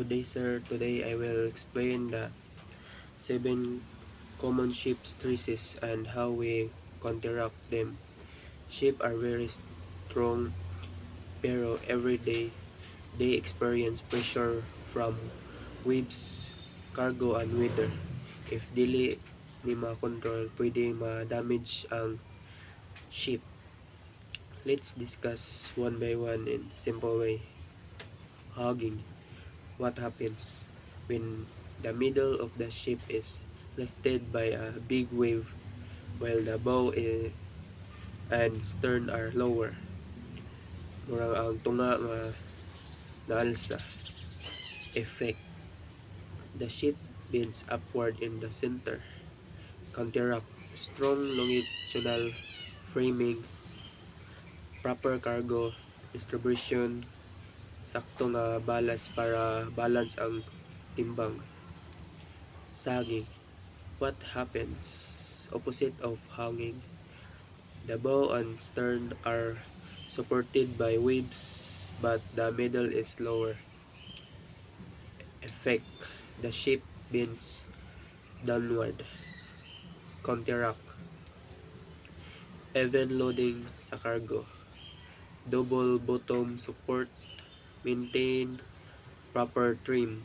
Today I will explain the 7 common ship stresses and how we counteract them. Ships are very strong, pero every day they experience pressure from waves, cargo, and weather. If dili ni ma-control, pwede ma-damage ang ship. Let's discuss one by one in simple way. Hogging. What happens when the middle of the ship is lifted by a big wave while the and stern are lower? Murang ang tunga nga naalsa. Effect. The ship bends upward in the center. Counteract. Strong longitudinal framing, proper cargo distribution, sakto nga balas para balance ang timbang. Sagging. What happens? Opposite of hanging. The bow and stern are supported by waves, but the middle is lower. Effect. The ship bends downward. Counteract. Even loading sa cargo. Double bottom support. Maintain proper trim.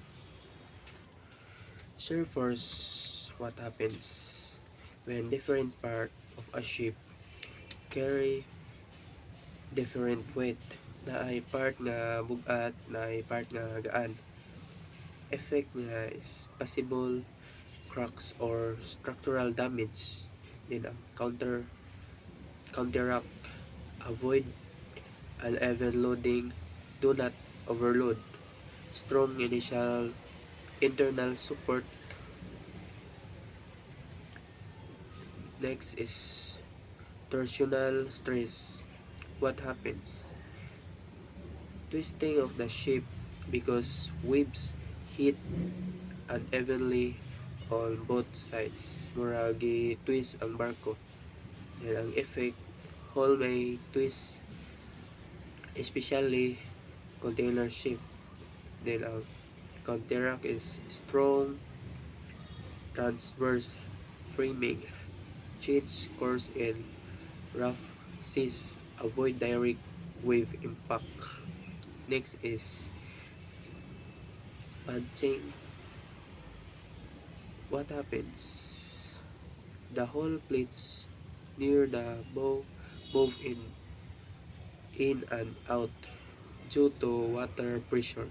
Shear force. What happens when different part of a ship carry different weight? Na ay part nga bugat, na ay part nga gaan. Effect niya is possible cracks or structural damage. Then ang counteract, avoid uneven loading, do not overload, strong initial internal support. Next is torsional stress. What happens? Twisting of the ship because waves hit unevenly on both sides. Muragi twist ang barko. Then ang effect, hull may twist, especially container ship. Then ang counteract is strong transverse framing. Change course in rough seas. Avoid direct wave impact. Next is punching. What happens? The hull plates near the bow move in and out due to water pressure.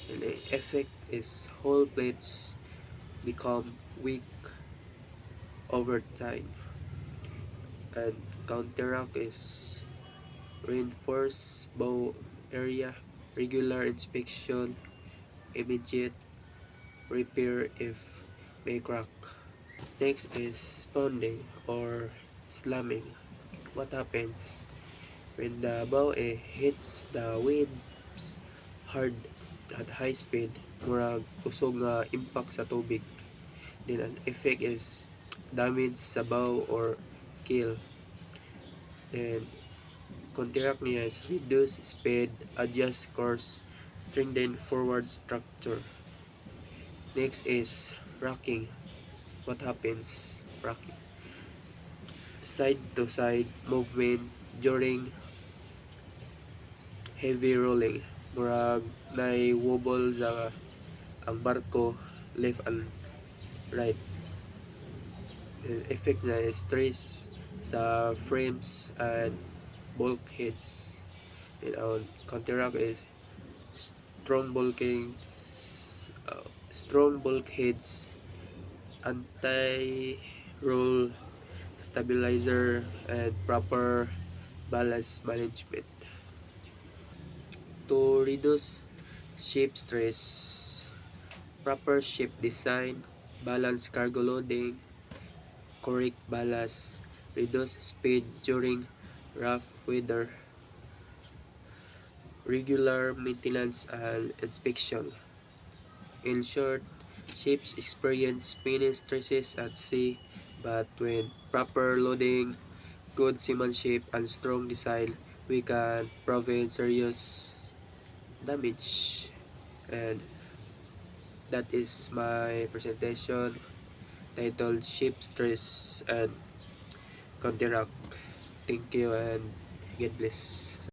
And the effect is hull plates become weak over time. And counteract is reinforce bow area, regular inspection, immediate repair if may crack. Next is pounding or slamming. What happens when the bow hits the waves hard at high speed? Murag usog nga impact sa tubig. Then an effect is damage sa bow or keel. Then counteract niya is reduce speed, adjust course, strengthen forward structure. Next is rocking. What happens? Rocking. Side to side movement during heavy rolling. Murag nay wobble sa ang barko left and right. The effect na is stress sa frames and bulkheads. And our counteract is strong strong bulkheads, anti-roll stabilizer, and proper ballast management. To reduce ship stress, proper ship design, balance cargo loading, correct ballast, reduce speed during rough weather, regular maintenance and inspection. In short, ships experience many stresses at sea, but with proper loading, good seamanship, and strong design, we can prevent serious damage. And That is my presentation titled Ship Stress and Counteract. Thank you and God bless.